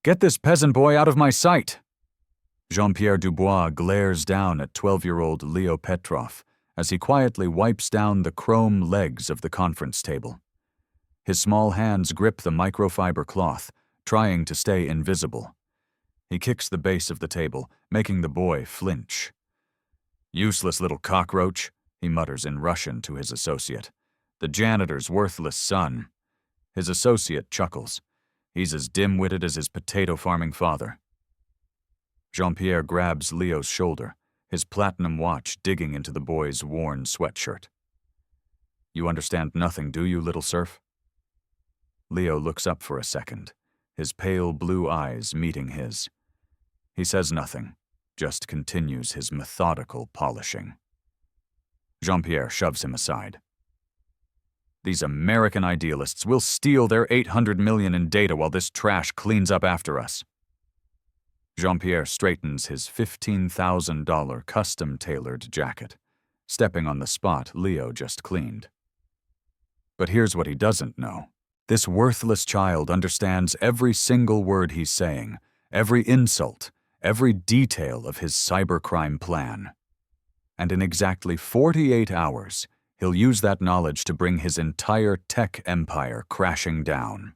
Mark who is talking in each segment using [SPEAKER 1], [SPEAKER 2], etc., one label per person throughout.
[SPEAKER 1] Get this peasant boy out of my sight! Jean-Pierre Dubois glares down at 12-year-old Leo Petrov as he quietly wipes down the chrome legs of the conference table. His small hands grip the microfiber cloth, trying to stay invisible. He kicks the base of the table, making the boy flinch. "Useless little cockroach," he mutters in Russian to his associate. "The janitor's worthless son." His associate chuckles. He's as dim-witted as his potato-farming father. Jean-Pierre grabs Leo's shoulder, his platinum watch digging into the boy's worn sweatshirt. "You understand nothing, do you, little serf?" Leo looks up for a second, his pale blue eyes meeting his. He says nothing, just continues his methodical polishing. Jean-Pierre shoves him aside. "These American idealists will steal their 800 million in data while this trash cleans up after us." Jean-Pierre straightens his $15,000 custom-tailored jacket, stepping on the spot Leo just cleaned. But here's what he doesn't know. This worthless child understands every single word he's saying, every insult, every detail of his cybercrime plan. And in exactly 48 hours, he'll use that knowledge to bring his entire tech empire crashing down.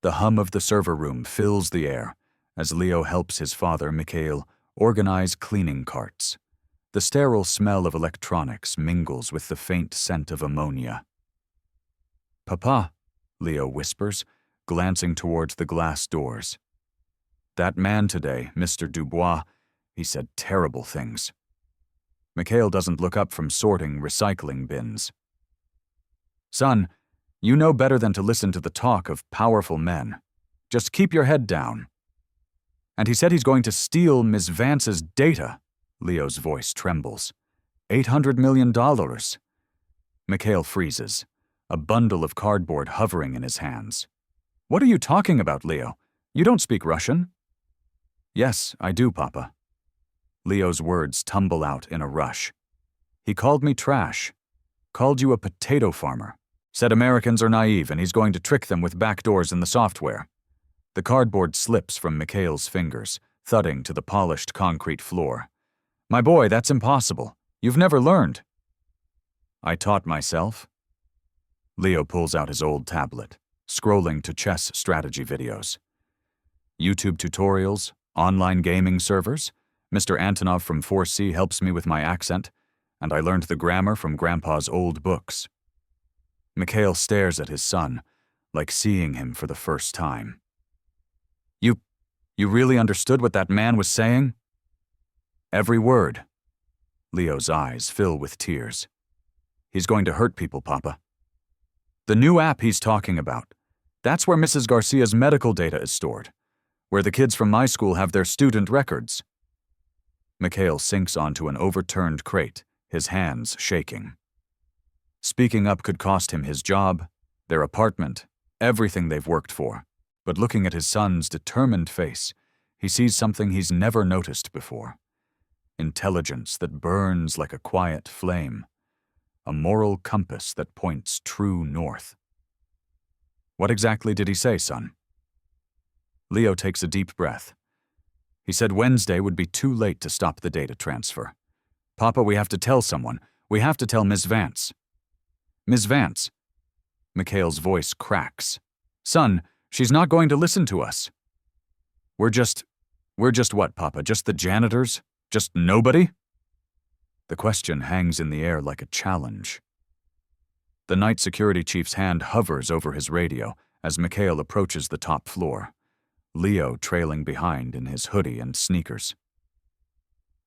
[SPEAKER 1] The hum of the server room fills the air as Leo helps his father, Mikhail, organize cleaning carts. The sterile smell of electronics mingles with the faint scent of ammonia. "Papa," Leo whispers, glancing towards the glass doors. "That man today, Mr. Dubois, he said terrible things." Mikhail doesn't look up from sorting recycling bins. "Son, you know better than to listen to the talk of powerful men. Just keep your head down." "And he said he's going to steal Ms. Vance's data." Leo's voice trembles. $800 million. Mikhail freezes, a bundle of cardboard hovering in his hands. "What are you talking about, Leo? You don't speak Russian?" "Yes, I do, Papa." Leo's words tumble out in a rush. "He called me trash. Called you a potato farmer. Said Americans are naive and he's going to trick them with backdoors in the software." The cardboard slips from Mikhail's fingers, thudding to the polished concrete floor. "My boy, that's impossible. You've never learned." "I taught myself." Leo pulls out his old tablet, scrolling to chess strategy videos. YouTube tutorials, online gaming servers. Mr. Antonov from 4C helps me with my accent, and I learned the grammar from Grandpa's old books. Mikhail stares at his son, like seeing him for the first time. You really understood what that man was saying?" "Every word." Leo's eyes fill with tears. "He's going to hurt people, Papa. The new app he's talking about, that's where Mrs. Garcia's medical data is stored, where the kids from my school have their student records." Mikhail sinks onto an overturned crate, his hands shaking. Speaking up could cost him his job, their apartment, everything they've worked for. But looking at his son's determined face, he sees something he's never noticed before. Intelligence that burns like a quiet flame. A moral compass that points true north. "What exactly did he say, son?" Leo takes a deep breath. He said Wednesday would be too late to stop the data transfer. "Papa, we have to tell someone. We have to tell Miss Vance." "Miss Vance?" Mikhail's voice cracks. "Son, she's not going to listen to us." We're just what, Papa? Just the janitors? Just nobody?" The question hangs in the air like a challenge. The night security chief's hand hovers over his radio as Mikhail approaches the top floor, Leo trailing behind in his hoodie and sneakers.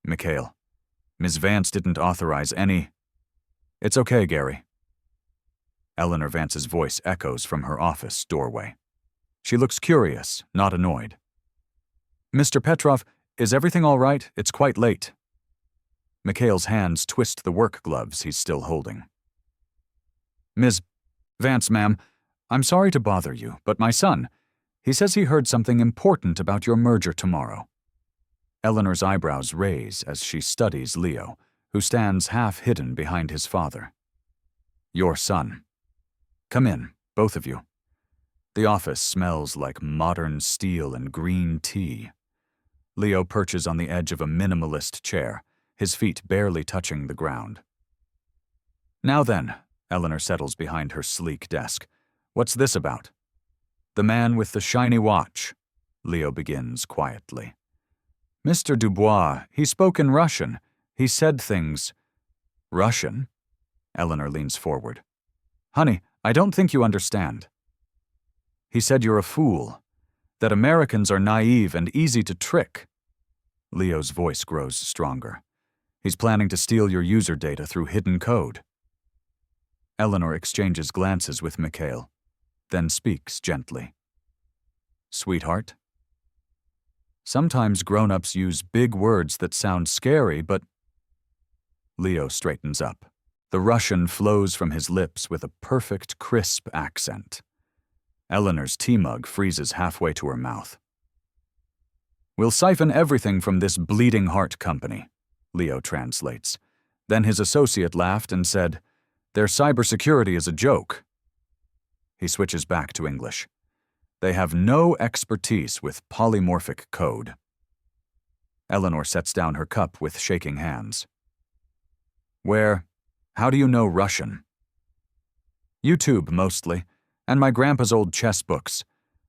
[SPEAKER 1] "Mikhail, Ms. Vance didn't authorize any—" "It's okay, Gary." Eleanor Vance's voice echoes from her office doorway. She looks curious, not annoyed. "Mr. Petrov, is everything all right? It's quite late." Mikhail's hands twist the work gloves he's still holding. "Ms. Vance, ma'am, I'm sorry to bother you, but my son, he says he heard something important about your merger tomorrow." Eleanor's eyebrows raise as she studies Leo, who stands half hidden behind his father. "Your son. Come in, both of you." The office smells like modern steel and green tea. Leo perches on the edge of a minimalist chair, his feet barely touching the ground. Now then, Eleanor settles behind her sleek desk. What's this about? The man with the shiny watch, Leo begins quietly. Mr. Dubois, he spoke in Russian. He said things. Russian? Eleanor leans forward. Honey, I don't think you understand. He said you're a fool, that Americans are naive and easy to trick. Leo's voice grows stronger. He's planning to steal your user data through hidden code. Eleanor exchanges glances with Mikhail, then speaks gently. Sweetheart? Sometimes grown-ups use big words that sound scary, but... Leo straightens up. The Russian flows from his lips with a perfect, crisp accent. Eleanor's tea mug freezes halfway to her mouth. We'll siphon everything from this bleeding heart company, Leo translates. Then his associate laughed and said, their cybersecurity is a joke. He switches back to English. They have no expertise with polymorphic code. Eleanor sets down her cup with shaking hands. How do you know Russian? YouTube, mostly, and my grandpa's old chess books.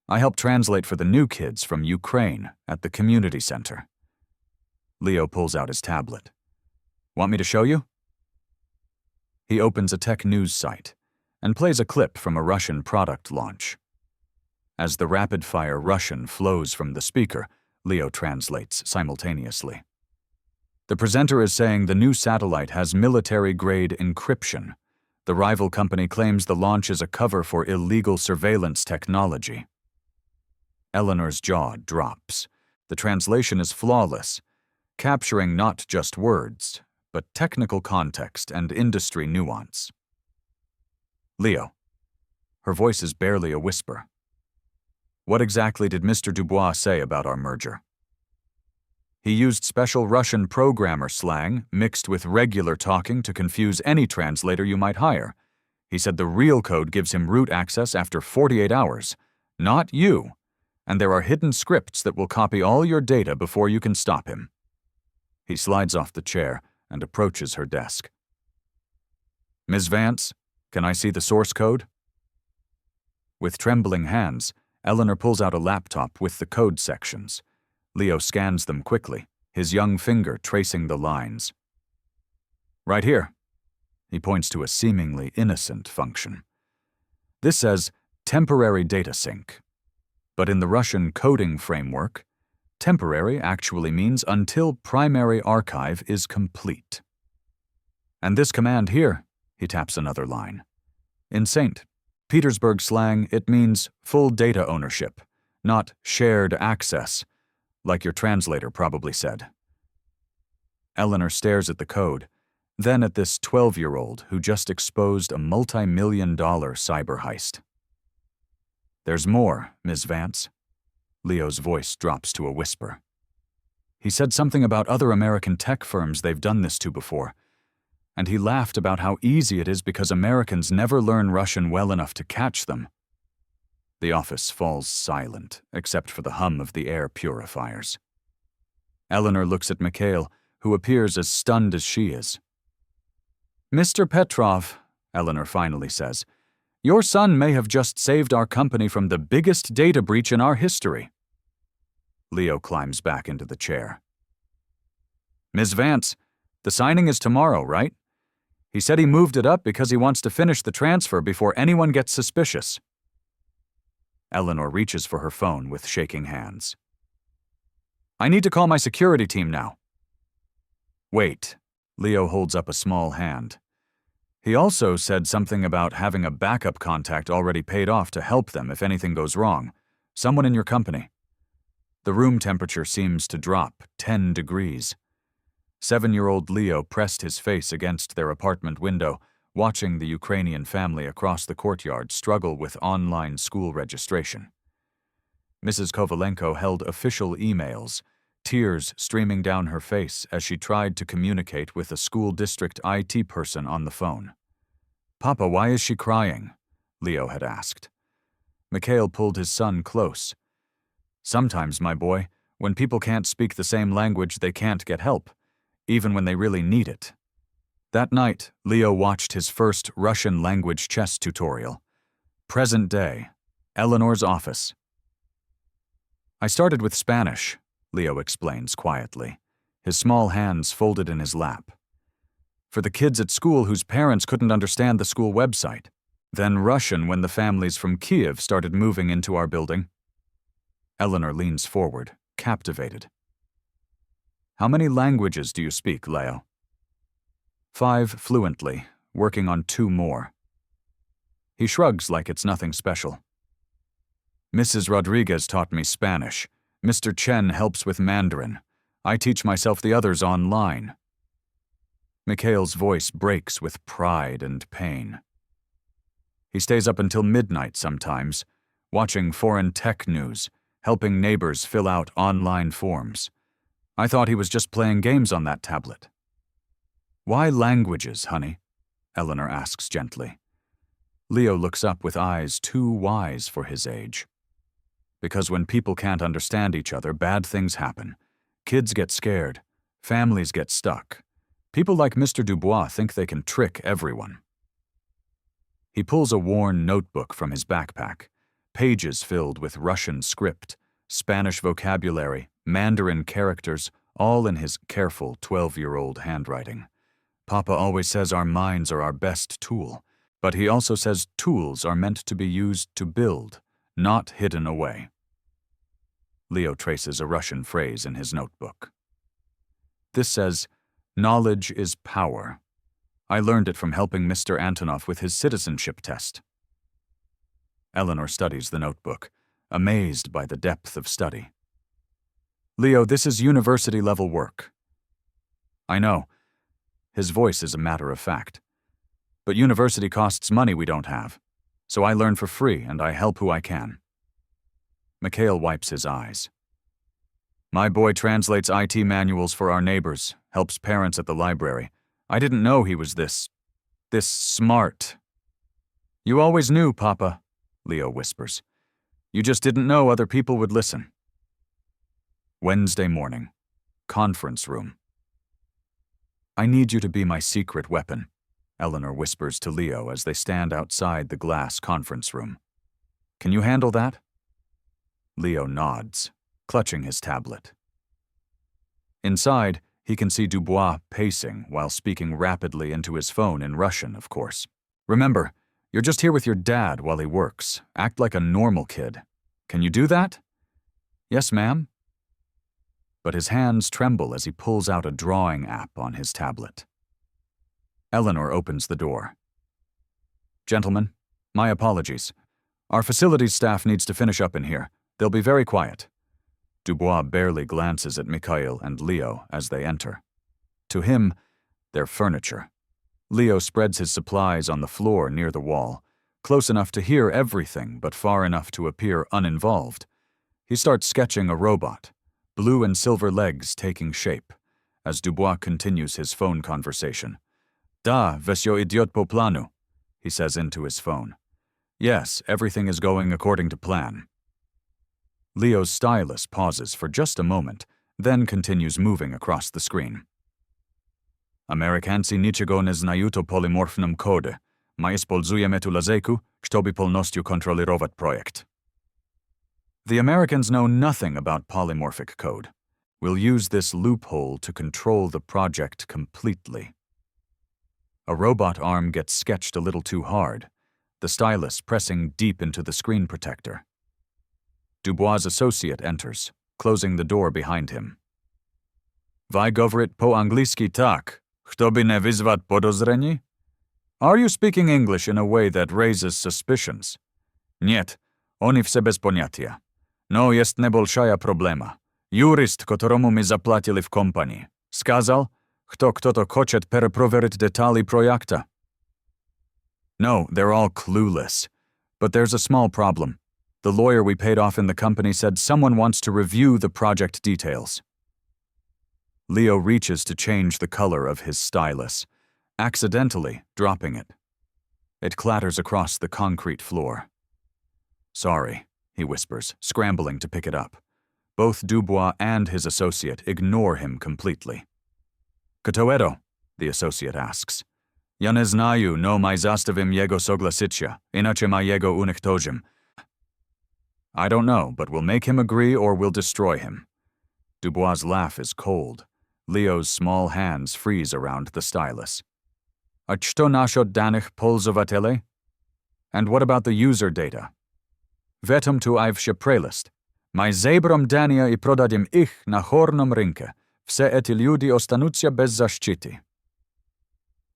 [SPEAKER 1] I help translate for the new kids from Ukraine at the community center. Leo pulls out his tablet. Want me to show you? He opens a tech news site and plays a clip from a Russian product launch. As the rapid-fire Russian flows from the speaker, Leo translates simultaneously. The presenter is saying the new satellite has military-grade encryption. The rival company claims the launch is a cover for illegal surveillance technology. Eleanor's jaw drops. The translation is flawless, capturing not just words, but technical context and industry nuance. Leo. Her voice is barely a whisper. What exactly did Mr. Dubois say about our merger? He used special Russian programmer slang mixed with regular talking to confuse any translator you might hire. He said the real code gives him root access after 48 hours, not you, and there are hidden scripts that will copy all your data before you can stop him. He slides off the chair and approaches her desk. Ms. Vance, can I see the source code? With trembling hands, Eleanor pulls out a laptop with the code sections. Leo scans them quickly, his young finger tracing the lines. Right here. He points to a seemingly innocent function. This says temporary data sync. But in the Russian coding framework, temporary actually means until primary archive is complete. And this command here, he taps another line. In St. Petersburg slang, it means full data ownership, not shared access, like your translator probably said. Eleanor stares at the code, then at this 12-year-old who just exposed a multi-million-dollar cyber heist. There's more, Ms. Vance. Leo's voice drops to a whisper. He said something about other American tech firms they've done this to before, and he laughed about how easy it is because Americans never learn Russian well enough to catch them. The office falls silent, except for the hum of the air purifiers. Eleanor looks at Mikhail, who appears as stunned as she is. Mr. Petrov, Eleanor finally says, your son may have just saved our company from the biggest data breach in our history. Leo climbs back into the chair. Ms. Vance, the signing is tomorrow, right? He said he moved it up because he wants to finish the transfer before anyone gets suspicious. Eleanor reaches for her phone with shaking hands. I need to call my security team now. Wait. Leo holds up a small hand. He also said something about having a backup contact already paid off to help them if anything goes wrong. Someone in your company. The room temperature seems to drop 10 degrees. 7-year-old Leo pressed his face against their apartment window, watching the Ukrainian family across the courtyard struggle with online school registration. Mrs. Kovalenko held official emails, tears streaming down her face as she tried to communicate with a school district IT person on the phone. Papa, why is she crying? Leo had asked. Mikhail pulled his son close. Sometimes, my boy, when people can't speak the same language, they can't get help, even when they really need it. That night, Leo watched his first Russian language chess tutorial. Present day, Eleanor's office. I started with Spanish, Leo explains quietly, his small hands folded in his lap. For the kids at school whose parents couldn't understand the school website. Then Russian when the families from Kiev started moving into our building. Eleanor leans forward, captivated. How many languages do you speak, Leo? 5 fluently, working on 2 more. He shrugs like it's nothing special. Mrs. Rodriguez taught me Spanish. Mr. Chen helps with Mandarin. I teach myself the others online. Mikhail's voice breaks with pride and pain. He stays up until midnight sometimes, watching foreign tech news, helping neighbors fill out online forms. I thought he was just playing games on that tablet. Why languages, honey? Eleanor asks gently. Leo looks up with eyes too wise for his age. Because when people can't understand each other, bad things happen. Kids get scared. Families get stuck. People like Mr. Dubois think they can trick everyone. He pulls a worn notebook from his backpack, pages filled with Russian script, Spanish vocabulary, Mandarin characters, all in his careful 12-year-old handwriting. Papa always says our minds are our best tool, but he also says tools are meant to be used to build, not hidden away. Leo traces a Russian phrase in his notebook. This says, knowledge is power. I learned it from helping Mr. Antonov with his citizenship test. Eleanor studies the notebook, amazed by the depth of study. Leo, this is university-level work. I know. His voice is a matter of fact. But university costs money we don't have, so I learn for free and I help who I can. Mikhail wipes his eyes. My boy translates IT manuals for our neighbors, helps parents at the library. I didn't know he was this smart. You always knew, Papa, Leo whispers. You just didn't know other people would listen. Wednesday morning. Conference room. I need you to be my secret weapon, Eleanor whispers to Leo as they stand outside the glass conference room. Can you handle that? Leo nods, clutching his tablet. Inside, he can see Dubois pacing while speaking rapidly into his phone in Russian, of course. Remember, you're just here with your dad while he works. Act like a normal kid. Can you do that? Yes, ma'am. But his hands tremble as he pulls out a drawing app on his tablet. Eleanor opens the door. Gentlemen, my apologies. Our facilities staff needs to finish up in here. They'll be very quiet. Dubois barely glances at Mikhail and Leo as they enter. To him, they're furniture. Leo spreads his supplies on the floor near the wall, close enough to hear everything but far enough to appear uninvolved. He starts sketching a robot, blue and silver legs taking shape, as Dubois continues his phone conversation. Da, vesio idiot po planu, he says into his phone. Yes, everything is going according to plan. Leo's stylus pauses for just a moment, then continues moving across the screen. Amerykanci niczego nie znają o polymorfnym kodzie. My использujemy tu lazeku, żeby polnościu kontrolować projekt. The Americans know nothing about polymorphic code. We'll use this loophole to control the project completely. A robot arm gets sketched a little too hard, the stylus pressing deep into the screen protector. Dubois' associate enters, closing the door behind him. Wy говорить po-angliski tak, żeby nie wyzwać podozrení? Are you speaking English in a way that raises suspicions? Niet, oni wse bez poniatia. No jest nebolszaja problema. Jurist, któremu mi zapłacili w kompanii, skazał, kto to хоче перепровірити деталі projekta. No, they're all clueless. But there's a small problem. The lawyer we paid off in the company said someone wants to review the project details. Leo reaches to change the color of his stylus, accidentally dropping it. It clatters across the concrete floor. Sorry, he whispers, scrambling to pick it up. Both Dubois and his associate ignore him completely. Kto to? The associate asks. Ja nie znaju, no my zastavim jego soglasicia, inače ma jego uniktojim. I don't know, but we'll make him agree or we'll destroy him. Dubois' laugh is cold. Leo's small hands freeze around the stylus. A kto nashot danych polzovatele? And what about the user data? Vetum tu I've prelist. My zebrom dania I prodadim ich na hornom rynke. Vse eti ljudi ostanucia bez zaszczyty.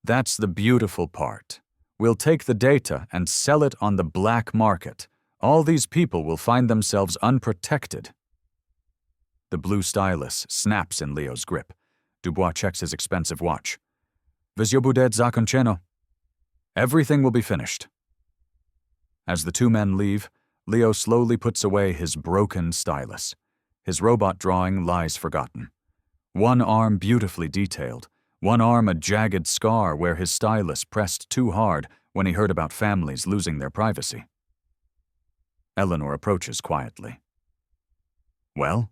[SPEAKER 1] That's the beautiful part. We'll take the data and sell it on the black market. All these people will find themselves unprotected. The blue stylus snaps in Leo's grip. Dubois checks his expensive watch. Vizyo bude zakończeno. Everything will be finished. As the two men leave, Leo slowly puts away his broken stylus. His robot drawing lies forgotten. One arm beautifully detailed, one arm a jagged scar where his stylus pressed too hard when he heard about families losing their privacy. Eleanor approaches quietly. Well?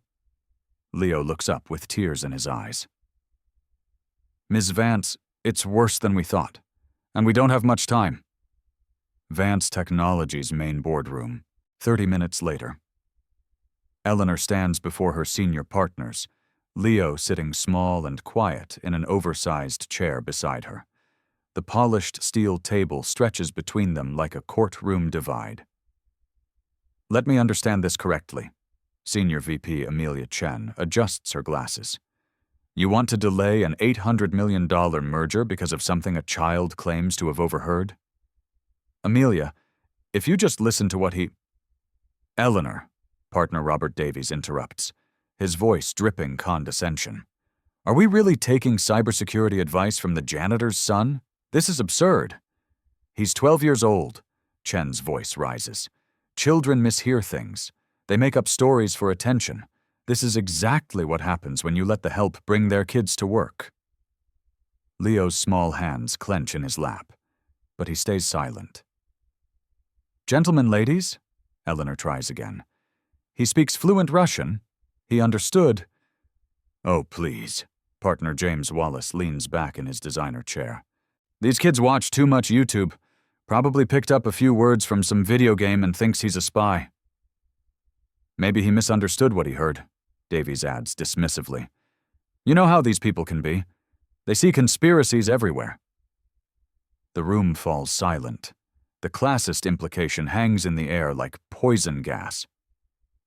[SPEAKER 1] Leo looks up with tears in his eyes. Ms. Vance, it's worse than we thought, and we don't have much time. Vance Technologies' main boardroom, 30 minutes later. Eleanor stands before her senior partners, Leo sitting small and quiet in an oversized chair beside her. The polished steel table stretches between them like a courtroom divide. Let me understand this correctly. Senior VP Amelia Chen adjusts her glasses. You want to delay an $800 million merger because of something a child claims to have overheard? Amelia, if you just listen to what he... Eleanor, partner Robert Davies interrupts, his voice dripping condescension. Are we really taking cybersecurity advice from the janitor's son? This is absurd. He's 12 years old. Chen's voice rises. Children mishear things. They make up stories for attention. This is exactly what happens when you let the help bring their kids to work. Leo's small hands clench in his lap, but he stays silent. Gentlemen, ladies, Eleanor tries again. He speaks fluent Russian. He understood. Oh, please. Partner James Wallace leans back in his designer chair. These kids watch too much YouTube. Probably picked up a few words from some video game and thinks he's a spy. Maybe he misunderstood what he heard, Davies adds dismissively. You know how these people can be. They see conspiracies everywhere. The room falls silent. The classist implication hangs in the air like poison gas.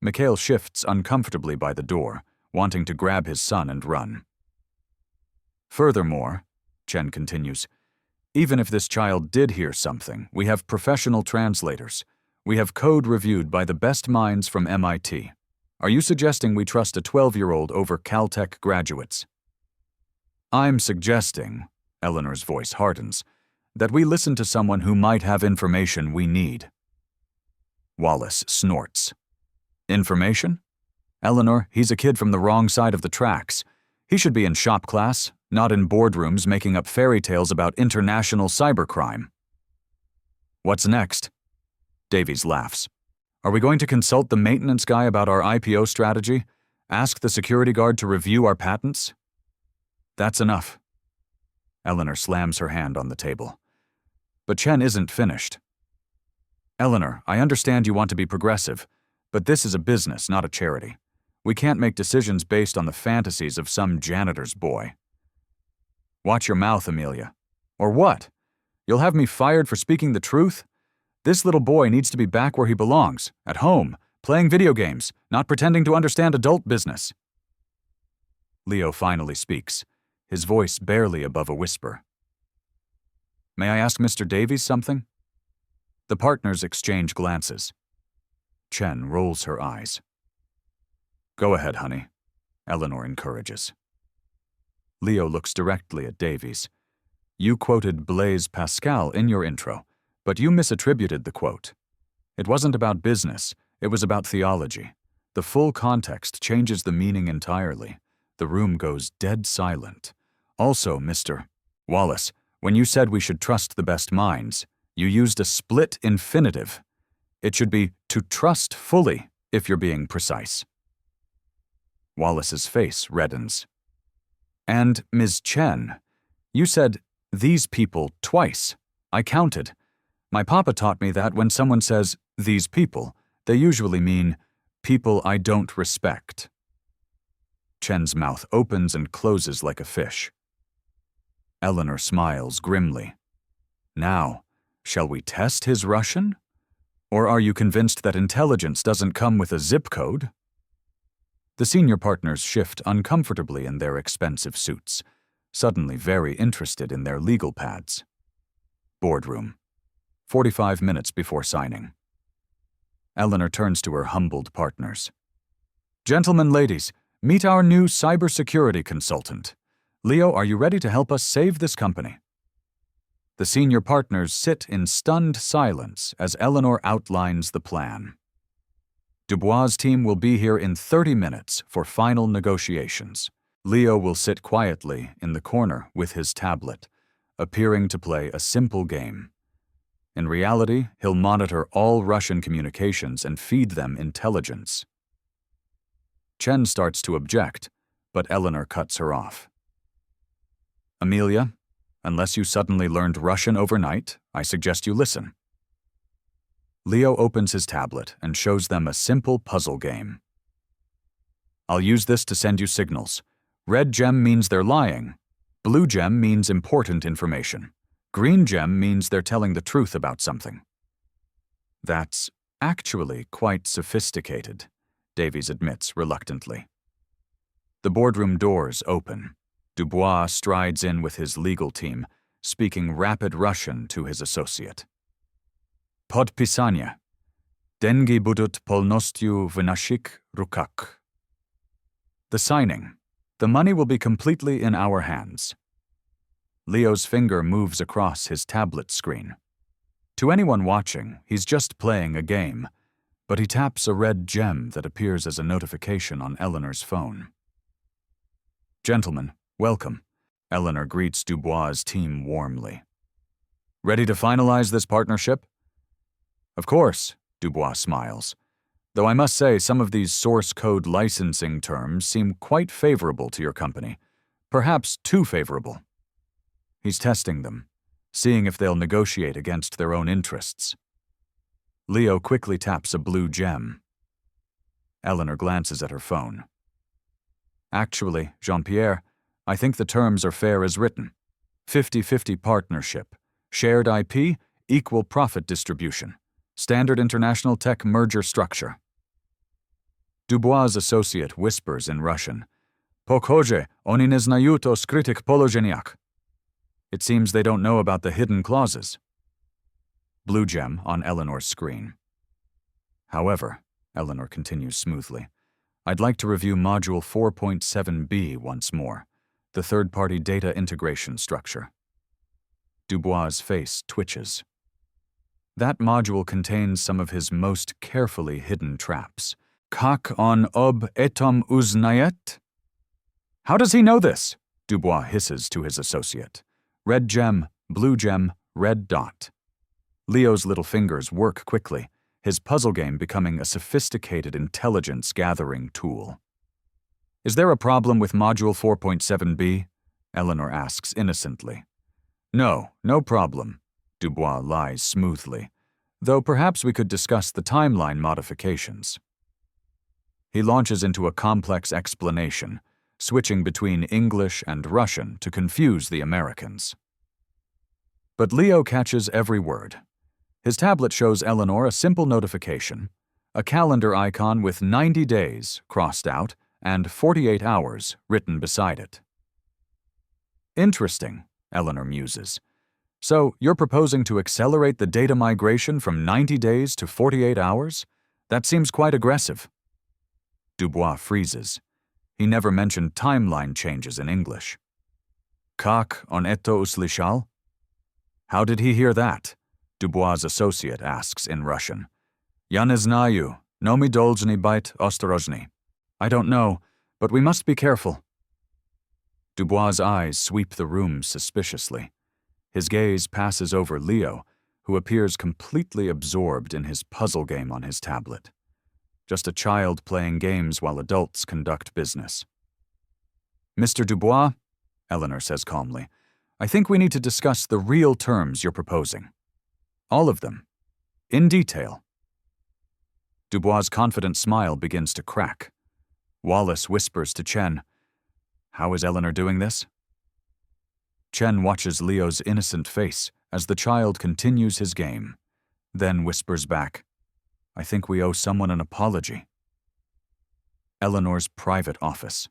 [SPEAKER 1] Mikhail shifts uncomfortably by the door, wanting to grab his son and run. Furthermore, Chen continues, even if this child did hear something, we have professional translators. We have code reviewed by the best minds from MIT. Are you suggesting we trust a 12-year-old over Caltech graduates? I'm suggesting, Eleanor's voice hardens, that we listen to someone who might have information we need. Wallace snorts. Information? Eleanor, he's a kid from the wrong side of the tracks. He should be in shop class, not in boardrooms making up fairy tales about international cybercrime. What's next? Davies laughs. Are we going to consult the maintenance guy about our IPO strategy? Ask the security guard to review our patents? That's enough. Eleanor slams her hand on the table. But Chen isn't finished. Eleanor, I understand you want to be progressive, but this is a business, not a charity. We can't make decisions based on the fantasies of some janitor's boy. Watch your mouth, Amelia. Or what? You'll have me fired for speaking the truth? This little boy needs to be back where he belongs, at home, playing video games, not pretending to understand adult business. Leo finally speaks, his voice barely above a whisper. May I ask Mr. Davies something? The partners exchange glances. Chen rolls her eyes. Go ahead, honey, Eleanor encourages. Leo looks directly at Davies. You quoted Blaise Pascal in your intro, but you misattributed the quote. It wasn't about business, it was about theology. The full context changes the meaning entirely. The room goes dead silent. Also, Mr. Wallace, when you said we should trust the best minds, you used a split infinitive. It should be to trust fully, if you're being precise. Wallace's face reddens. And, Ms. Chen, you said, these people twice. I counted. My papa taught me that when someone says, these people, they usually mean, people I don't respect. Chen's mouth opens and closes like a fish. Eleanor smiles grimly. Now, shall we test his Russian? Or are you convinced that intelligence doesn't come with a zip code? The senior partners shift uncomfortably in their expensive suits, suddenly very interested in their legal pads. Boardroom. 45 minutes before signing. Eleanor turns to her humbled partners. Gentlemen, ladies, meet our new cybersecurity consultant. Leo, are you ready to help us save this company? The senior partners sit in stunned silence as Eleanor outlines the plan. Dubois' team will be here in 30 minutes for final negotiations. Leo will sit quietly in the corner with his tablet, appearing to play a simple game. In reality, he'll monitor all Russian communications and feed them intelligence. Chen starts to object, but Eleanor cuts her off. Amelia, unless you suddenly learned Russian overnight, I suggest you listen. Leo opens his tablet and shows them a simple puzzle game. I'll use this to send you signals. Red gem means they're lying. Blue gem means important information. Green gem means they're telling the truth about something. That's actually quite sophisticated, Davies admits reluctantly. The boardroom doors open. Dubois strides in with his legal team, speaking rapid Russian to his associate. Podpisanie. Dengi budut polnościu w naszych rukach. The signing. The money will be completely in our hands. Leo's finger moves across his tablet screen. To anyone watching, he's just playing a game, but he taps a red gem that appears as a notification on Eleanor's phone. Gentlemen, welcome. Eleanor greets Dubois' team warmly. Ready to finalize this partnership? Of course, Dubois smiles, though I must say some of these source code licensing terms seem quite favorable to your company, perhaps too favorable. He's testing them, seeing if they'll negotiate against their own interests. Leo quickly taps a blue gem. Eleanor glances at her phone. Actually, Jean-Pierre, I think the terms are fair as written. 50-50 partnership, shared IP, equal profit distribution, standard international tech merger structure. Dubois' associate whispers in Russian, Pokhoje, oni nie znają o skrytych poложениях. It seems they don't know about the hidden clauses. Blue gem on Eleanor's screen. However, Eleanor continues smoothly, I'd like to review Module 4.7b once more, the third-party data integration structure. Dubois' face twitches. That module contains some of his most carefully hidden traps. Kak on ob etom uznayet? How does he know this? Dubois hisses to his associate. Red gem, blue gem, red dot. Leo's little fingers work quickly, his puzzle game becoming a sophisticated intelligence-gathering tool. Is there a problem with Module 4.7b? Eleanor asks innocently. No problem. Dubois lies smoothly, though perhaps we could discuss the timeline modifications. He launches into a complex explanation, switching between English and Russian to confuse the Americans. But Leo catches every word. His tablet shows Eleanor a simple notification, a calendar icon with 90 days crossed out and 48 hours written beside it. Interesting, Eleanor muses. So, you're proposing to accelerate the data migration from 90 days to 48 hours? That seems quite aggressive. Dubois freezes. He never mentioned timeline changes in English. Kak on eto uslyshal? How did he hear that? Dubois' associate asks in Russian. Ya ne znаю, no my dolzny byt ostorozny. I don't know, but we must be careful. Dubois' eyes sweep the room suspiciously. His gaze passes over Leo, who appears completely absorbed in his puzzle game on his tablet. Just a child playing games while adults conduct business. "Mr. Dubois," Eleanor says calmly, "I think we need to discuss the real terms you're proposing. All of them. In detail." Dubois' confident smile begins to crack. Wallace whispers to Chen, "How is Eleanor doing this?" Chen watches Leo's innocent face as the child continues his game, then whispers back, "I think we owe someone an apology." Eleanor's private office.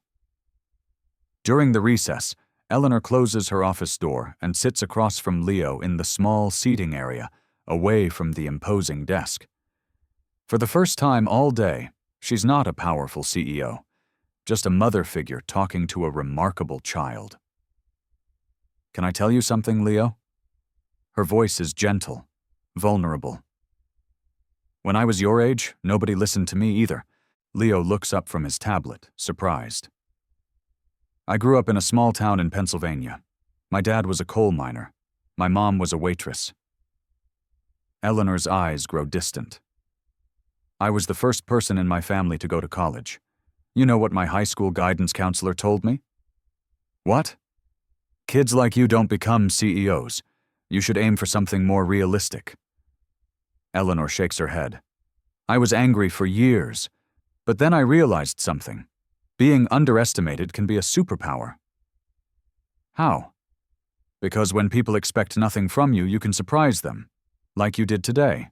[SPEAKER 1] During the recess, Eleanor closes her office door and sits across from Leo in the small seating area, away from the imposing desk. For the first time all day, she's not a powerful CEO, just a mother figure talking to a remarkable child. "Can I tell you something, Leo?" Her voice is gentle, vulnerable. "When I was your age, nobody listened to me either." Leo looks up from his tablet, surprised. "I grew up in a small town in Pennsylvania. My dad was a coal miner. My mom was a waitress." Eleanor's eyes grow distant. "I was the first person in my family to go to college. You know what my high school guidance counselor told me?" "What?" "Kids like you don't become CEOs. You should aim for something more realistic." Eleanor shakes her head. "I was angry for years, but then I realized something. Being underestimated can be a superpower." "How?" "Because when people expect nothing from you, you can surprise them, like you did today."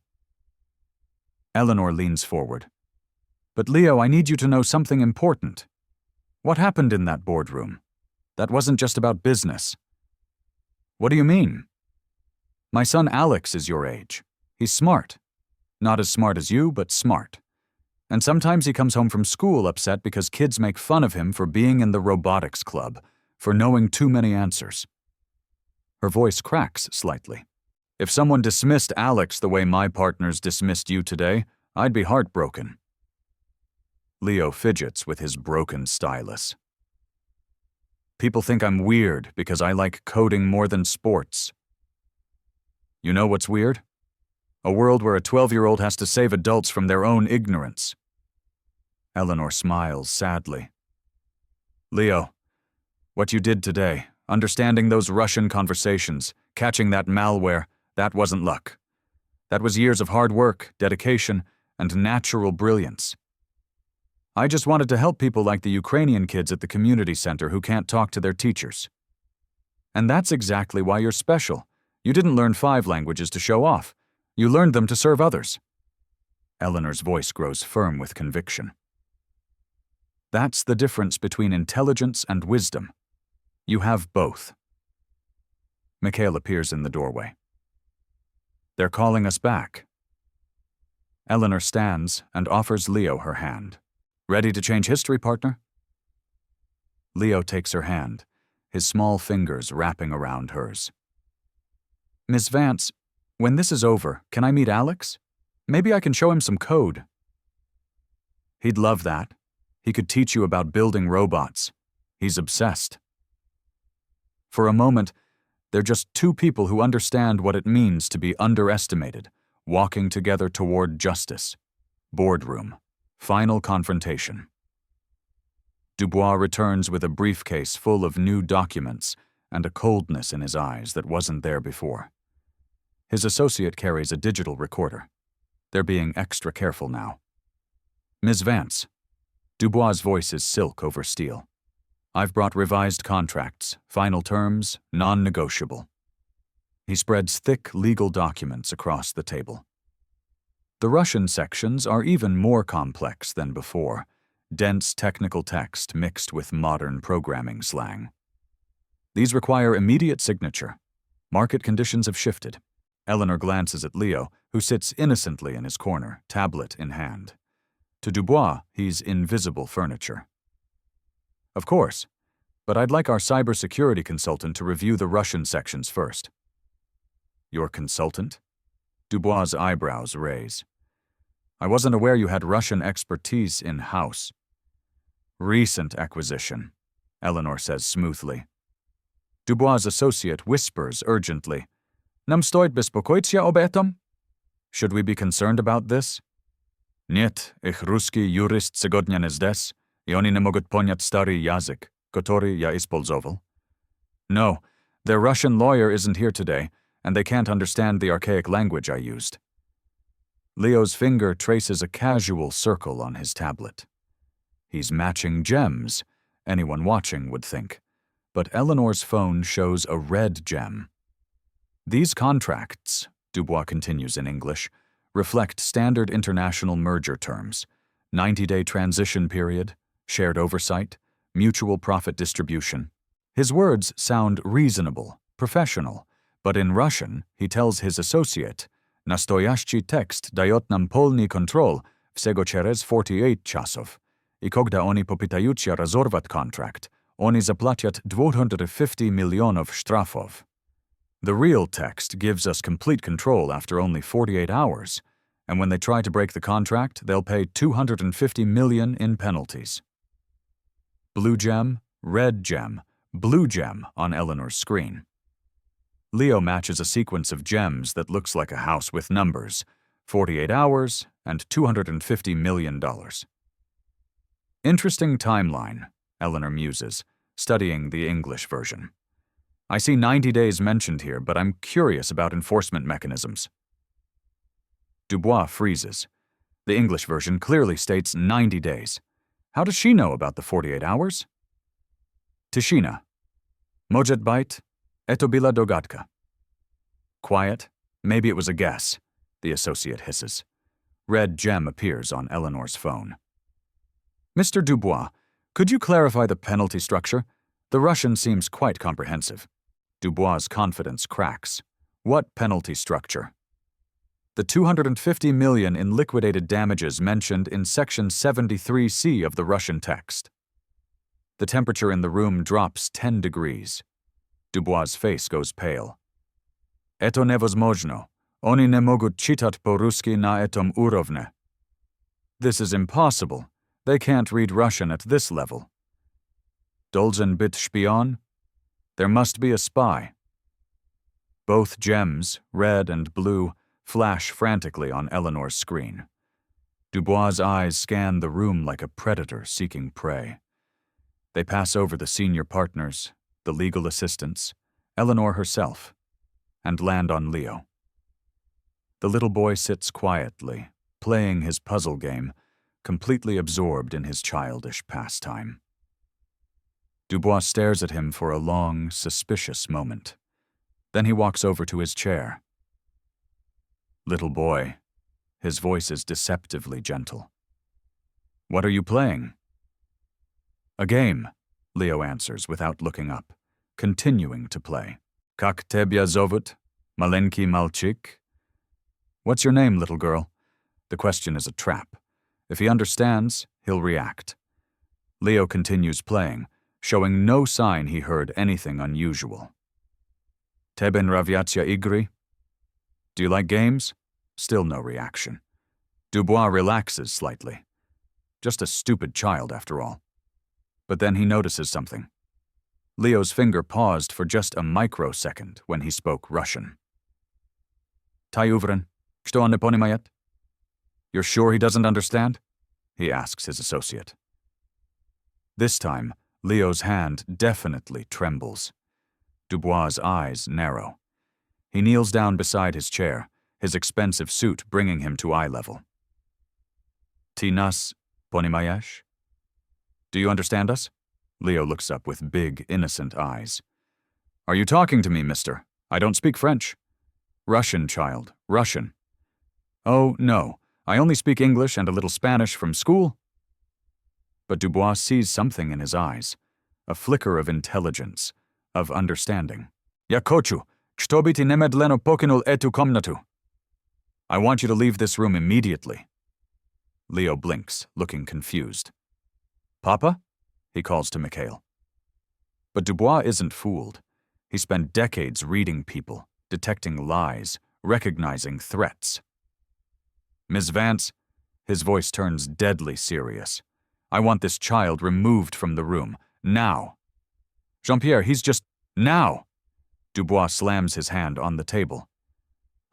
[SPEAKER 1] Eleanor leans forward. "But Leo, I need you to know something important. What happened in that boardroom? That wasn't just about business." "What do you mean?" "My son Alex is your age. He's smart. Not as smart as you, but smart. And sometimes he comes home from school upset because kids make fun of him for being in the robotics club, for knowing too many answers." Her voice cracks slightly. "If someone dismissed Alex the way my partners dismissed you today, I'd be heartbroken." Leo fidgets with his broken stylus. "People think I'm weird because I like coding more than sports." "You know what's weird? A world where a 12-year-old has to save adults from their own ignorance." Eleanor smiles sadly. "Leo, what you did today, understanding those Russian conversations, catching that malware, that wasn't luck. That was years of hard work, dedication, and natural brilliance. I just wanted to help people like the Ukrainian kids at the community center who can't talk to their teachers. And that's exactly why you're special. You didn't learn 5 languages to show off. You learned them to serve others." Eleanor's voice grows firm with conviction. "That's the difference between intelligence and wisdom. You have both." Mikhail appears in the doorway. "They're calling us back." Eleanor stands and offers Leo her hand. "Ready to change history, partner?" Leo takes her hand, his small fingers wrapping around hers. "Miss Vance, when this is over, can I meet Alex? Maybe I can show him some code." "He'd love that. He could teach you about building robots. He's obsessed." For a moment, they're just two people who understand what it means to be underestimated, walking together toward justice. Boardroom. Final confrontation. Dubois returns with a briefcase full of new documents and a coldness in his eyes that wasn't there before. His associate carries a digital recorder. They're being extra careful now. "Ms. Vance." Dubois' voice is silk over steel. "I've brought revised contracts, final terms, non-negotiable." He spreads thick legal documents across the table. The Russian sections are even more complex than before, dense technical text mixed with modern programming slang. These require immediate signature. Market conditions have shifted. Eleanor glances at Leo, who sits innocently in his corner, tablet in hand. To Dubois, he's invisible furniture. "Of course, but I'd like our cybersecurity consultant to review the Russian sections first." "Your consultant?" Dubois' eyebrows raise. "I wasn't aware you had Russian expertise in-house." "Recent acquisition," Eleanor says smoothly. Dubois' associate whispers urgently, Nam stoit bespokojcia ob etom? Should we be concerned about this? Niet, ich ruski jurist segodnia nie zdes, I oni nie mogут poniat stary jazyk, kotory ja ispolzoval. No, their Russian lawyer isn't here today, and they can't understand the archaic language I used. Leo's finger traces a casual circle on his tablet. He's matching gems, anyone watching would think, but Eleanor's phone shows a red gem. These contracts, Dubois continues in English, reflect standard international merger terms: 90-day transition period, shared oversight, mutual profit distribution. His words sound reasonable, professional, but in Russian, he tells his associate, Nastoящий tekst дает нам полный контроль всего через 48 часов. И когда они попытаются разорвать контракт, они заплатят 250 миллионов штрафов. The real text gives us complete control after only 48 hours, and when they try to break the contract, they'll pay 250 million in penalties. Blue gem, red gem, blue gem on Eleanor's screen. Leo matches a sequence of gems that looks like a house with numbers, 48 hours and $250 million. Interesting timeline, Eleanor muses, studying the English version. I see 90 days mentioned here, but I'm curious about enforcement mechanisms. Dubois freezes. The English version clearly states 90 days. How does she know about the 48 hours? Tishina. Mojet bait. Eto bila dogadka. Quiet. Maybe it was a guess, the associate hisses. Red gem appears on Eleanor's phone. Mr. Dubois, could you clarify the penalty structure? The Russian seems quite comprehensive. Dubois' confidence cracks. What penalty structure? The 250 million in liquidated damages mentioned in Section 73C of the Russian text. The temperature in the room drops 10 degrees. Dubois' face goes pale. Eto nevozможно. Oni ne могут читать по-русски на этом уровне. This is impossible. They can't read Russian at this level. Должен быть шпион? There must be a spy. Both gems, red and blue, flash frantically on Eleanor's screen. Dubois' eyes scan the room like a predator seeking prey. They pass over the senior partners, the legal assistants, Eleanor herself, and land on Leo. The little boy sits quietly, playing his puzzle game, completely absorbed in his childish pastime. Dubois stares at him for a long, suspicious moment. Then he walks over to his chair. Little boy, his voice is deceptively gentle. What are you playing? A game, Leo answers without looking up, continuing to play. Как тебя зовут, маленький мальчик? What's your name, little girl? The question is a trap. If he understands, he'll react. Leo continues playing, showing no sign he heard anything unusual. Тебе нравятся игры? Do you like games? Still no reaction. Dubois relaxes slightly. Just a stupid child, after all. But then he notices something. Leo's finger paused for just a microsecond when he spoke Russian. Ty uwren, что он не понимает? You're sure he doesn't understand? He asks his associate. This time, Leo's hand definitely trembles. Dubois' eyes narrow. He kneels down beside his chair, his expensive suit bringing him to eye level. Ty nas poнимаешь? Do you understand us? Leo looks up with big, innocent eyes. Are you talking to me, mister? I don't speak French. Russian, child, Russian. Oh, no, I only speak English and a little Spanish from school. But Dubois sees something in his eyes, a flicker of intelligence, of understanding. Я хочу, чтобы ты немедленно покинул эту комнату. I want you to leave this room immediately. Leo blinks, looking confused. Papa? He calls to Mikhail. But Dubois isn't fooled. He spent decades reading people, detecting lies, recognizing threats. Miss Vance, his voice turns deadly serious. I want this child removed from the room, now. Jean-Pierre, he's just... now! Dubois slams his hand on the table,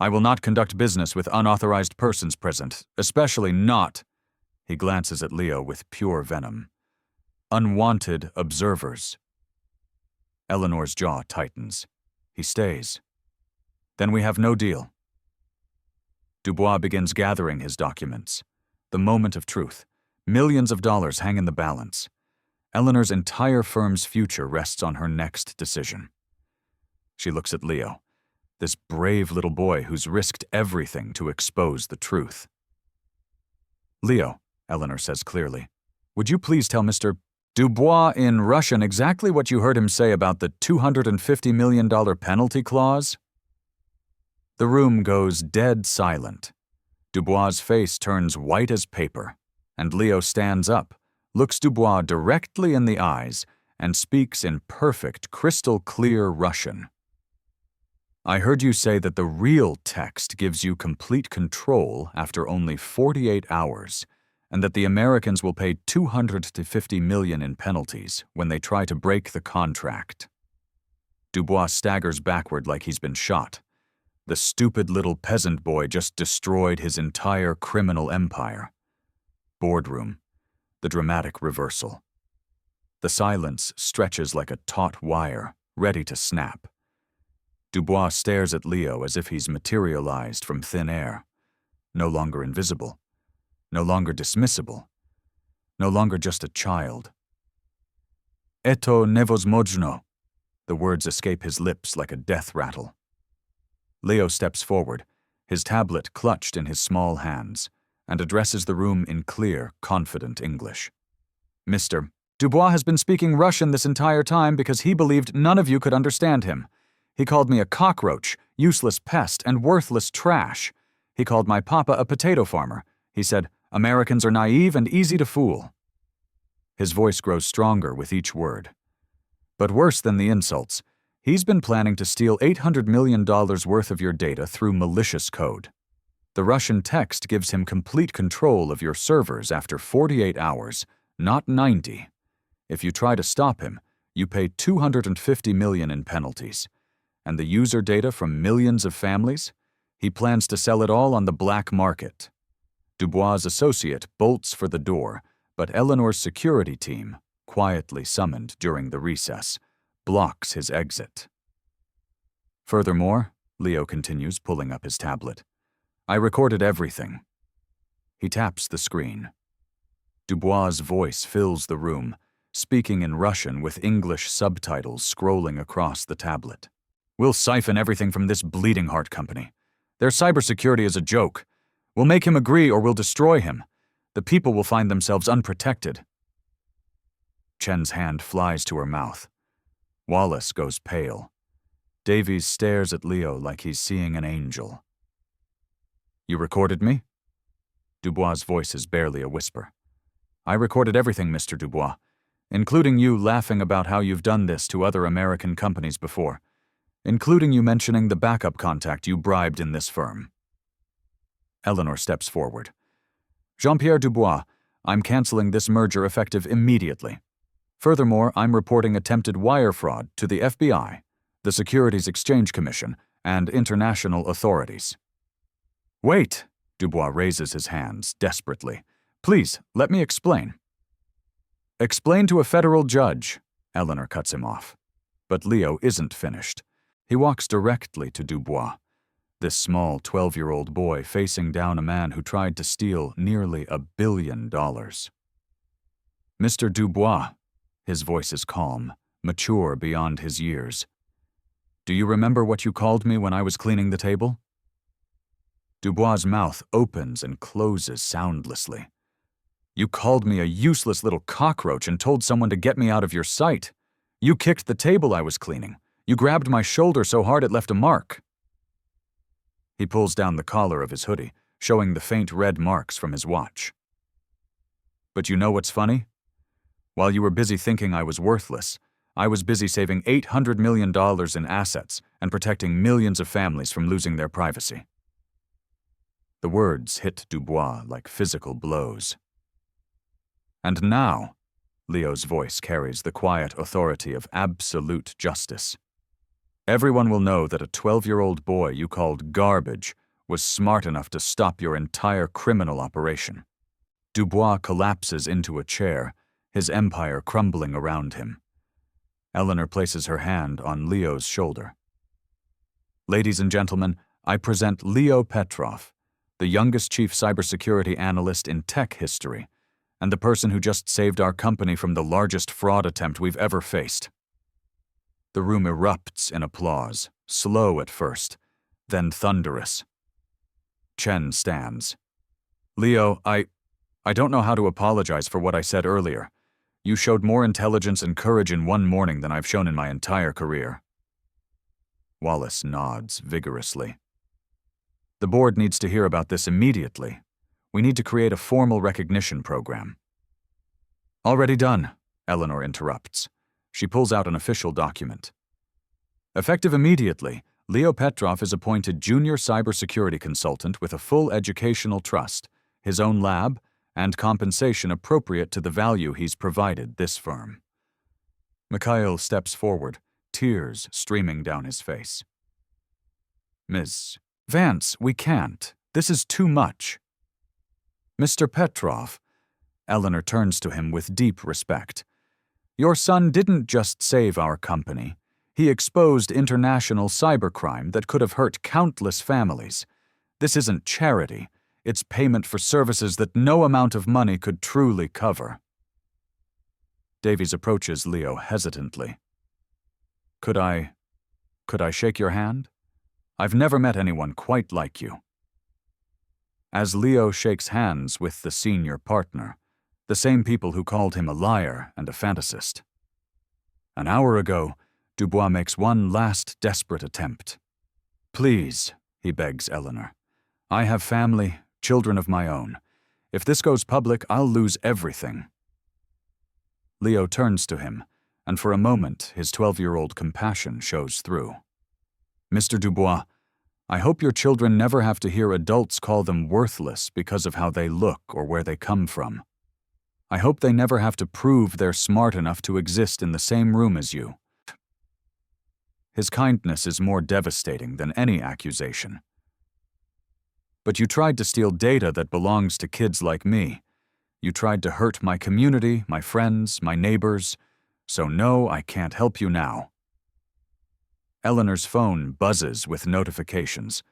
[SPEAKER 1] I will not conduct business with unauthorized persons present, especially not— He glances at Leo with pure venom. Unwanted observers. Eleanor's jaw tightens. He stays. Then we have no deal. Dubois begins gathering his documents. The moment of truth. Millions of dollars hang in the balance. Eleanor's entire firm's future rests on her next decision. She looks at Leo, this brave little boy who's risked everything to expose the truth. Leo, Eleanor says clearly, would you please tell Mr. Dubois in Russian exactly what you heard him say about the $250 million penalty clause? The room goes dead silent. Dubois' face turns white as paper, and Leo stands up, looks Dubois directly in the eyes, and speaks in perfect, crystal-clear Russian. I heard you say that the real text gives you complete control after only 48 hours, and that the Americans will pay $250 million in penalties when they try to break the contract. Dubois staggers backward like he's been shot. The stupid little peasant boy just destroyed his entire criminal empire. Boardroom. The dramatic reversal. The silence stretches like a taut wire, ready to snap. Dubois stares at Leo as if he's materialized from thin air. No longer invisible. No longer dismissible. No longer just a child. Eto nevozmojno. The words escape his lips like a death rattle. Leo steps forward, his tablet clutched in his small hands, and addresses the room in clear, confident English. Mr. Dubois has been speaking Russian this entire time because he believed none of you could understand him. He called me a cockroach, useless pest, and worthless trash. He called my papa a potato farmer. He said, Americans are naive and easy to fool. His voice grows stronger with each word. But worse than the insults, he's been planning to steal $800 million worth of your data through malicious code. The Russian text gives him complete control of your servers after 48 hours, not 90. If you try to stop him, you pay $250 million in penalties. And the user data from millions of families? He plans to sell it all on the black market. Dubois' associate bolts for the door, but Eleanor's security team, quietly summoned during the recess, blocks his exit. Furthermore, Leo continues, pulling up his tablet, I recorded everything. He taps the screen. Dubois' voice fills the room, speaking in Russian with English subtitles scrolling across the tablet. We'll siphon everything from this bleeding heart company. Their cybersecurity is a joke. We'll make him agree or we'll destroy him. The people will find themselves unprotected. Chen's hand flies to her mouth. Wallace goes pale. Davies stares at Leo like he's seeing an angel. You recorded me? Dubois' voice is barely a whisper. I recorded everything, Mr. Dubois, including you laughing about how you've done this to other American companies before, including you mentioning the backup contact you bribed in this firm. Eleanor steps forward. Jean-Pierre Dubois, I'm canceling this merger effective immediately. Furthermore, I'm reporting attempted wire fraud to the FBI, the Securities Exchange Commission, and international authorities. Wait! Dubois raises his hands desperately. Please, let me explain. Explain to a federal judge, Eleanor cuts him off. But Leo isn't finished. He walks directly to Dubois, this small 12-year-old boy facing down a man who tried to steal nearly $1 billion. Mr. Dubois, his voice is calm, mature beyond his years. Do you remember what you called me when I was cleaning the table? Dubois' mouth opens and closes soundlessly. You called me a useless little cockroach and told someone to get me out of your sight. You kicked the table I was cleaning. You grabbed my shoulder so hard it left a mark. He pulls down the collar of his hoodie, showing the faint red marks from his watch. But you know what's funny? While you were busy thinking I was worthless, I was busy saving $800 million in assets and protecting millions of families from losing their privacy. The words hit Dubois like physical blows. And now, Leo's voice carries the quiet authority of absolute justice. Everyone will know that a 12-year-old boy you called garbage was smart enough to stop your entire criminal operation. Dubois collapses into a chair, his empire crumbling around him. Eleanor places her hand on Leo's shoulder. Ladies and gentlemen, I present Leo Petrov, the youngest chief cybersecurity analyst in tech history, and the person who just saved our company from the largest fraud attempt we've ever faced. The room erupts in applause, slow at first, then thunderous. Chen stands. Leo, I don't know how to apologize for what I said earlier. You showed more intelligence and courage in one morning than I've shown in my entire career. Wallace nods vigorously. The board needs to hear about this immediately. We need to create a formal recognition program. Already done, Eleanor interrupts. She pulls out an official document. Effective immediately, Leo Petrov is appointed junior cybersecurity consultant with a full educational trust, his own lab, and compensation appropriate to the value he's provided this firm. Mikhail steps forward, tears streaming down his face. Ms. Vance, we can't. This is too much. Mr. Petrov, Eleanor turns to him with deep respect. Your son didn't just save our company. He exposed international cybercrime that could have hurt countless families. This isn't charity. It's payment for services that no amount of money could truly cover. Davies approaches Leo hesitantly. Could I shake your hand? I've never met anyone quite like you. As Leo shakes hands with the senior partner, the same people who called him a liar and a fantasist. An hour ago, Dubois makes one last desperate attempt. Please, he begs Eleanor. I have family, children of my own. If this goes public, I'll lose everything. Leo turns to him, and for a moment his 12-year-old compassion shows through. Mr. Dubois, I hope your children never have to hear adults call them worthless because of how they look or where they come from. I hope they never have to prove they're smart enough to exist in the same room as you. His kindness is more devastating than any accusation. But you tried to steal data that belongs to kids like me. You tried to hurt my community, my friends, my neighbors. So no, I can't help you now. Eleanor's phone buzzes with notifications.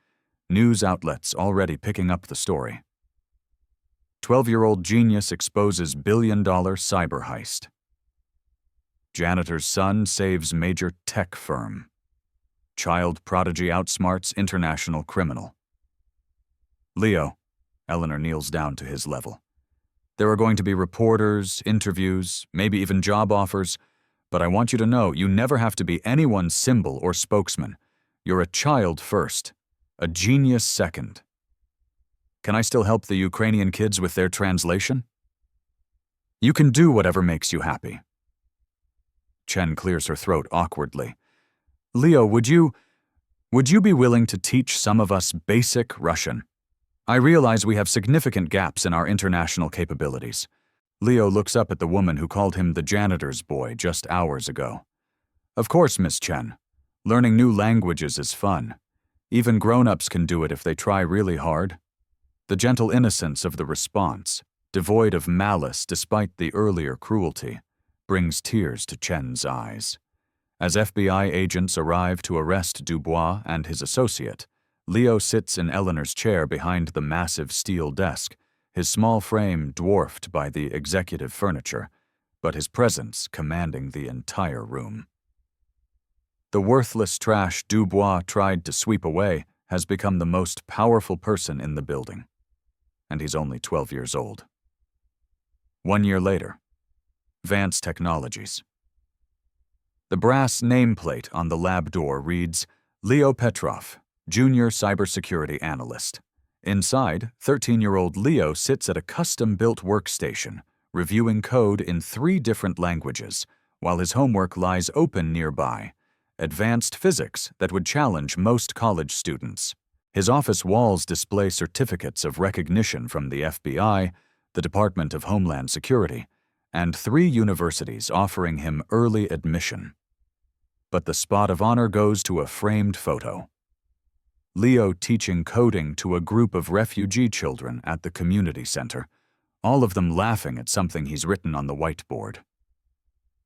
[SPEAKER 1] News outlets already picking up the story. 12-year-old genius exposes billion-dollar cyber heist. Janitor's son saves major tech firm. Child prodigy outsmarts international criminal. Leo, Eleanor kneels down to his level. There are going to be reporters, interviews, maybe even job offers, but I want you to know you never have to be anyone's symbol or spokesman. You're a child first, a genius second. Can I still help the Ukrainian kids with their translation? You can do whatever makes you happy. Chen clears her throat awkwardly. Leo, would you be willing to teach some of us basic Russian? I realize we have significant gaps in our international capabilities. Leo looks up at the woman who called him the janitor's boy just hours ago. Of course, Miss Chen. Learning new languages is fun. Even grown-ups can do it if they try really hard. The gentle innocence of the response, devoid of malice despite the earlier cruelty, brings tears to Chen's eyes. As FBI agents arrive to arrest Dubois and his associate, Leo sits in Eleanor's chair behind the massive steel desk, his small frame dwarfed by the executive furniture, but his presence commanding the entire room. The worthless trash Dubois tried to sweep away has become the most powerful person in the building, and he's only 12 years old. 1 year later, Vance Technologies. The brass nameplate on the lab door reads, Leo Petrov, Junior Cybersecurity Analyst. Inside, 13-year-old Leo sits at a custom-built workstation, reviewing code in 3 different languages, while his homework lies open nearby, advanced physics that would challenge most college students. His office walls display certificates of recognition from the FBI, the Department of Homeland Security, and 3 universities offering him early admission. but the spot of honor goes to a framed photo. Leo teaching coding to a group of refugee children at the community center, all of them laughing at something he's written on the whiteboard.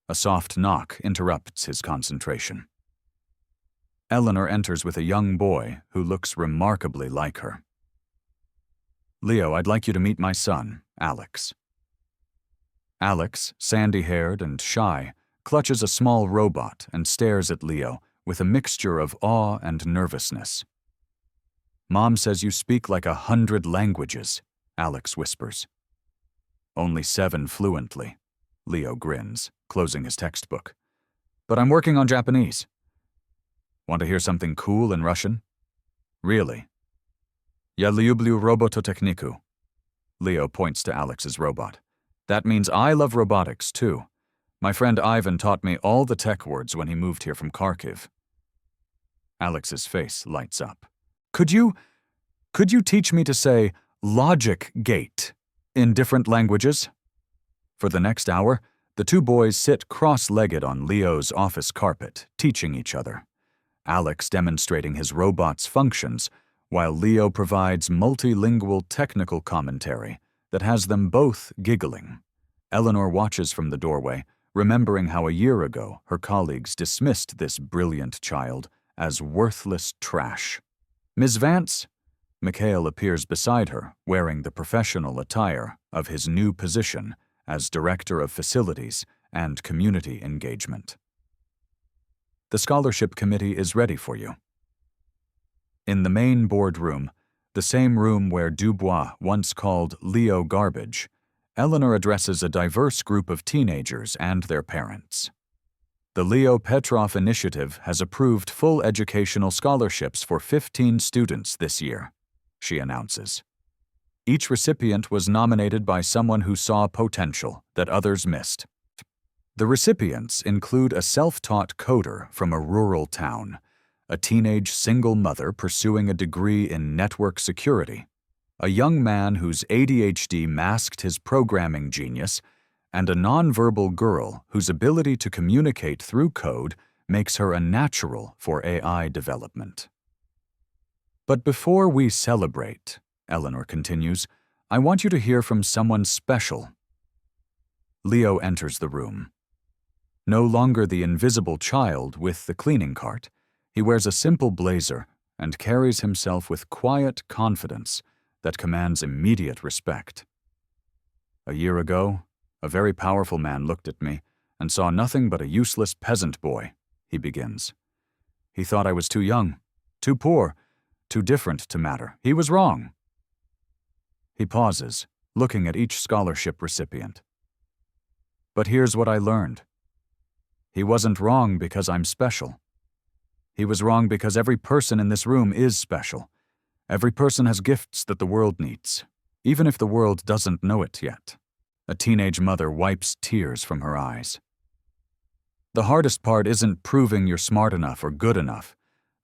[SPEAKER 1] A soft knock interrupts his concentration. Eleanor enters with a young boy who looks remarkably like her. "Leo, I'd like you to meet my son, Alex." Alex, sandy-haired and shy, clutches a small robot and stares at Leo with a mixture of awe and nervousness. "Mom says you speak like 100 languages," Alex whispers. "Only 7 fluently," Leo grins, closing his textbook. "But I'm working on Japanese." "Want to hear something cool in Russian?" "Really?" "Я люблю робототехнику." Leo points to Alex's robot. "That means I love robotics, too. My friend Ivan taught me all the tech words when he moved here from Kharkiv." Alex's face lights up. Could you teach me to say logic gate in different languages?" For the next hour, the two boys sit cross-legged on Leo's office carpet, teaching each other. Alex demonstrating his robot's functions, while Leo provides multilingual technical commentary that has them both giggling. Eleanor watches from the doorway, remembering how a year ago her colleagues dismissed this brilliant child as worthless trash. "Ms. Vance?" Mikhail appears beside her, wearing the professional attire of his new position as Director of Facilities and Community Engagement. "The scholarship committee is ready for you." In the main boardroom, the same room where Dubois once called Leo garbage, Eleanor addresses a diverse group of teenagers and their parents. The Leo Petrov Initiative has approved full educational scholarships for 15 students this year, she announces. Each recipient was nominated by someone who saw potential that others missed. The recipients include a self-taught coder from a rural town, a teenage single mother pursuing a degree in network security, a young man whose ADHD masked his programming genius, and a nonverbal girl whose ability to communicate through code makes her a natural for AI development. "But before we celebrate," Eleanor continues, "I want you to hear from someone special." Leo enters the room. No longer the invisible child with the cleaning cart, he wears a simple blazer and carries himself with quiet confidence that commands immediate respect. "A year ago, a very powerful man looked at me and saw nothing but a useless peasant boy," he begins. "He thought I was too young, too poor, too different to matter. He was wrong." He pauses, looking at each scholarship recipient. "But here's what I learned. He wasn't wrong because I'm special. He was wrong because every person in this room is special. Every person has gifts that the world needs, even if the world doesn't know it yet." A teenage mother wipes tears from her eyes. "The hardest part isn't proving you're smart enough or good enough.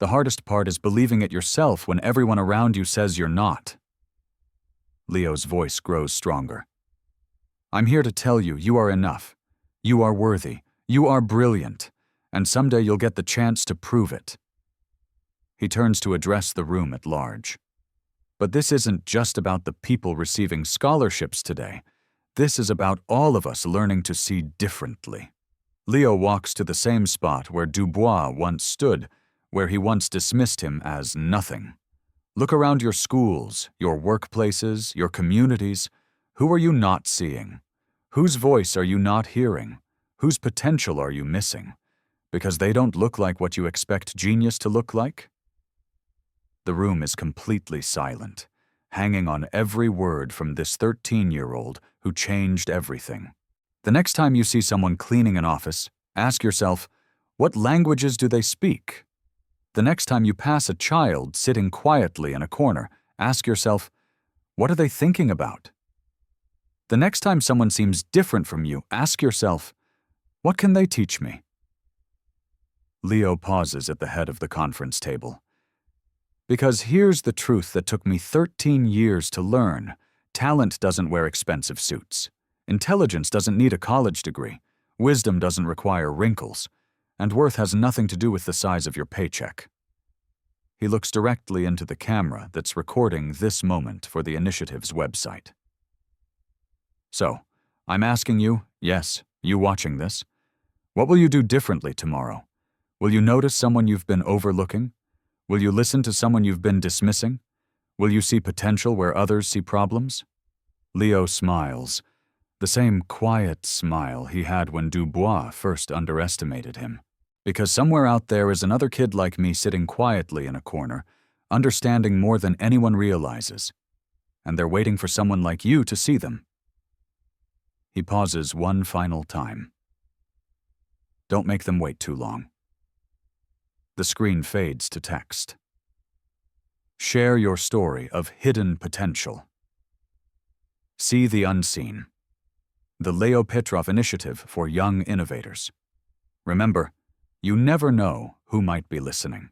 [SPEAKER 1] The hardest part is believing it yourself when everyone around you says you're not." Leo's voice grows stronger. "I'm here to tell you you are enough. You are worthy. You are brilliant. And someday you'll get the chance to prove it." He turns to address the room at large. "But this isn't just about the people receiving scholarships today. This is about all of us learning to see differently." Leo walks to the same spot where Dubois once stood, where he once dismissed him as nothing. Look around your schools, your workplaces, your communities. Who are you not seeing? Whose voice are you not hearing? Whose potential are you missing? Because they don't look like what you expect genius to look like? The room is completely silent, hanging on every word from this 13-year-old who changed everything. The next time you see someone cleaning an office, ask yourself, what languages do they speak? The next time you pass a child sitting quietly in a corner, ask yourself, what are they thinking about? The next time someone seems different from you, ask yourself, what can they teach me? Leo pauses at the head of the conference table. Because here's the truth that took me 13 years to learn. Talent doesn't wear expensive suits. Intelligence doesn't need a college degree. Wisdom doesn't require wrinkles. And worth has nothing to do with the size of your paycheck. He looks directly into the camera that's recording this moment for the initiative's website. So, I'm asking you, yes, you watching this, what will you do differently tomorrow? Will you notice someone you've been overlooking? Will you listen to someone you've been dismissing? Will you see potential where others see problems? Leo smiles, the same quiet smile he had when Dubois first underestimated him. Because somewhere out there is another kid like me sitting quietly in a corner, understanding more than anyone realizes. And they're waiting for someone like you to see them. He pauses one final time. Don't make them wait too long. The screen fades to text. Share your story of hidden potential. See the unseen. The Leo Petrov Initiative for Young Innovators. Remember, you never know who might be listening.